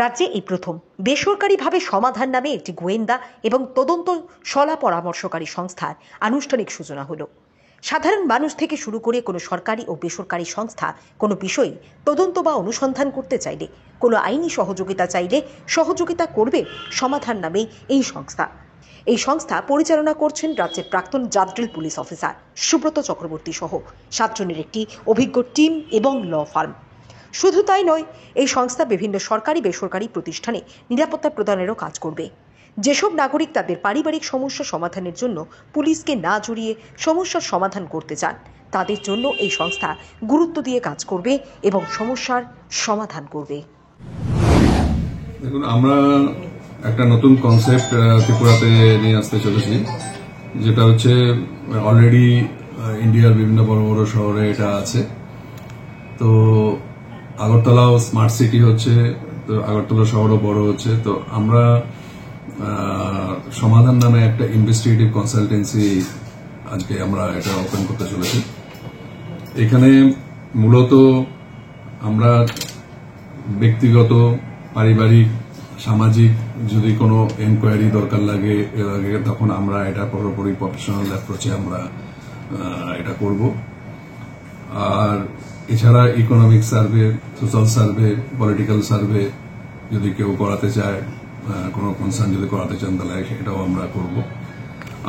রাজ্যে এই প্রথম বেসরকারিভাবে সমাধান নামে একটি গোয়েন্দা এবং তদন্ত সলা পরামর্শকারী সংস্থার আনুষ্ঠানিক সূচনা হলো। সাধারণ মানুষ থেকে শুরু করে কোনো সরকারি ও বেসরকারি সংস্থা কোনো বিষয়ে তদন্ত বা অনুসন্ধান করতে চাইলে, কোনো আইনি সহযোগিতা চাইলে সহযোগিতা করবে সমাধান নামে এই সংস্থা। এই সংস্থা পরিচালনা করছেন রাজ্যের প্রাক্তন জাদরেল পুলিশ অফিসার সুব্রত চক্রবর্তী সহ 7 জনের একটি অভিজ্ঞ টিম এবং ল ফার্ম। শুধু তাই নয়, এই সংস্থা বিভিন্ন সরকারি বেসরকারি প্রতিষ্ঠানে নিরাপত্তা প্রদানেরও কাজ করবে। যেসব নাগরিক তাদের পারিবারিক সমস্যা সমাধানের জন্য পুলিশকে না জড়িয়ে সমস্যার সমাধান করতে চান, তাদের জন্য এই সংস্থা গুরুত্ব দিয়ে কাজ করবে এবং সমস্যার সমাধান করবে। দেখুন, আমরা একটা নতুন কনসেপ্ট ত্রিপুরাতে নিয়ে আসতে চলেছি, যেটা হচ্ছে অলরেডি ইন্ডিয়ার বিভিন্ন বড় বড় শহরে এটা আছে। তো আগরতলাও স্মার্ট সিটি হচ্ছে, তো আগরতলা শহরও বড় হচ্ছে। তো আমরা সমাধান নামে একটা ইনভেস্টিগেটিভ কনসালটেন্সি আজকে আমরা এটা ওপেন করতে চলেছি। এখানে মূলত আমরা ব্যক্তিগত, পারিবারিক, সামাজিক যদি কোনো এনকোয়ারি দরকার লাগে তখন আমরা এটা পুরোপুরি প্রফেশনাল অ্যাপ্রোচে আমরা এটা করব। আর এছাড়া economic survey, social survey, political survey যদি কেউ করাতে চায়, কোনো কনসার্ন যদি করাতে চান, তাহলে সেটাও আমরা করব।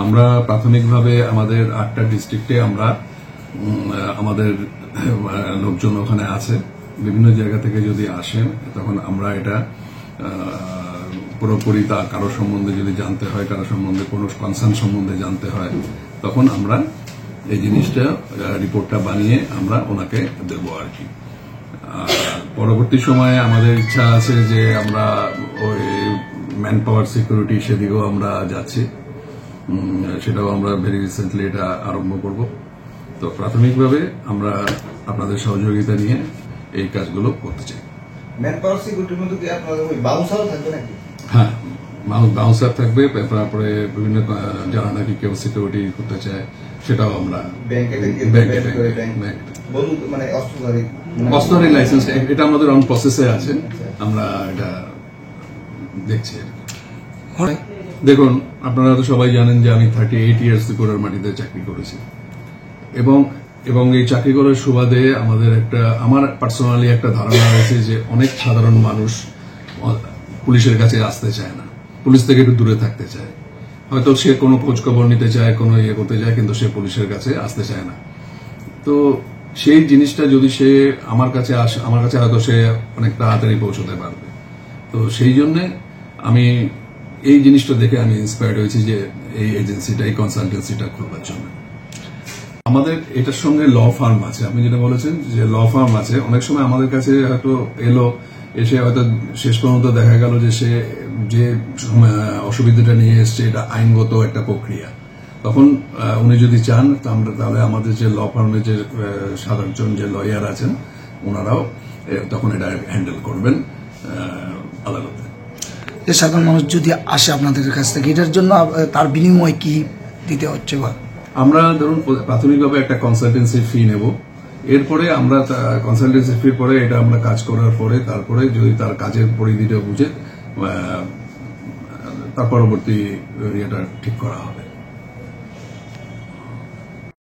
আমরা প্রাথমিকভাবে আমাদের 8টা ডিস্ট্রিক্টে আমরা আমাদের লোকজন ওখানে আছে। বিভিন্ন জায়গা থেকে যদি আসেন তখন আমরা এটা পুরোপুরি তা কারো সম্বন্ধে যদি জানতে হয়, কারো সম্বন্ধে কোনো কনসার্ন সম্বন্ধে জানতে হয়, তখন আমরা এই জিনিসটা রিপোর্টটা বানিয়ে আমরা ওনাকে দেব আর কি। পরবর্তী সময়ে আমাদের ইচ্ছা আছে যে আমরা ওই ম্যান পাওয়ার সিকিউরিটি সেদিকেও আমরা যাচ্ছি, সেটাও আমরা ভেরি রিসেন্টলি এটা আরম্ভ করব। তো প্রাথমিকভাবে আমরা আপনাদের সহযোগিতা নিয়ে এই কাজগুলো করতে চাই। ম্যান পাওয়ার সিকিউরিটির মধ্যে কি আপনাদের ওই বাউন্সারও থাকবে নাকি? হ্যাঁ, বাউন্সার থাকবে। তারপরে বিভিন্ন যারা নাকি কেউ সিকিউরিটি করতে চায় সেটাও আমরা অস্ত্রধারী লাইসেন্স, এটা আমাদের অন প্রসেসে আছে, আমরা এটা দেখছি। দেখুন, আপনারা তো সবাই জানেন যে আমি 38 ইয়ার্স ত্রিপুরার মাটিতে চাকরি করেছি এবং এই চাকরি করার সুবাদে আমার পার্সোনালি একটা ধারণা রয়েছে যে অনেক সাধারণ মানুষ পুলিশের কাছে আসতে চায় না, পুলিশ থেকে একটু দূরে থাকতে চায়। হয়তো সে কোনো খোঁজ খবর নিতে চায়, কোনো ইয়ে করতে চায়, কিন্তু সে পুলিশের কাছে আসতে চায় না। তো সেই জিনিসটা যদি সে আমার কাছে আসে, আমার কাছে হয়তো সে অনেক তাড়াতাড়ি পৌঁছতে পারবে। তো সেই জন্যে আমি এই জিনিসটা দেখে আমি ইন্সপায়ার্ড হয়েছি যে এই এজেন্সিটা, এই কনসালটেন্সিটা খুলবার জন্য। আমাদের এটার সঙ্গে ল ফার্ম আছে, আপনি যেটা বলেছেন যে ল ফার্ম আছে। অনেক সময় আমাদের কাছে হয়তো এসে হয়তো শেষ পর্যন্ত দেখা গেল যে সে যে অসুবিধাটা নিয়ে এসছে এটা আইনগত একটা প্রক্রিয়া। তখন উনি যদি চান তাহলে আমাদের যে ল ফার্মের যে সাধারণ যে লয়ার আছেন ওনারাও তখন এটা হ্যান্ডেল করবেন আদালতে। সাধারণ মানুষ যদি আসে আপনাদের কাছ থেকে, এটার জন্য তার বিনিময় কি দিতে হচ্ছে? আমরা ধরুন প্রাথমিকভাবে একটা কনসালটেন্সি ফি নেব, এরপরে আমরা কনসালটেন্সি ফির পরে এটা আমরা কাজ করার পরে তারপরে যদি তার কাজের পরিধিটা বুঝে তার পরবর্তী ইয়েটা ঠিক করা হবে।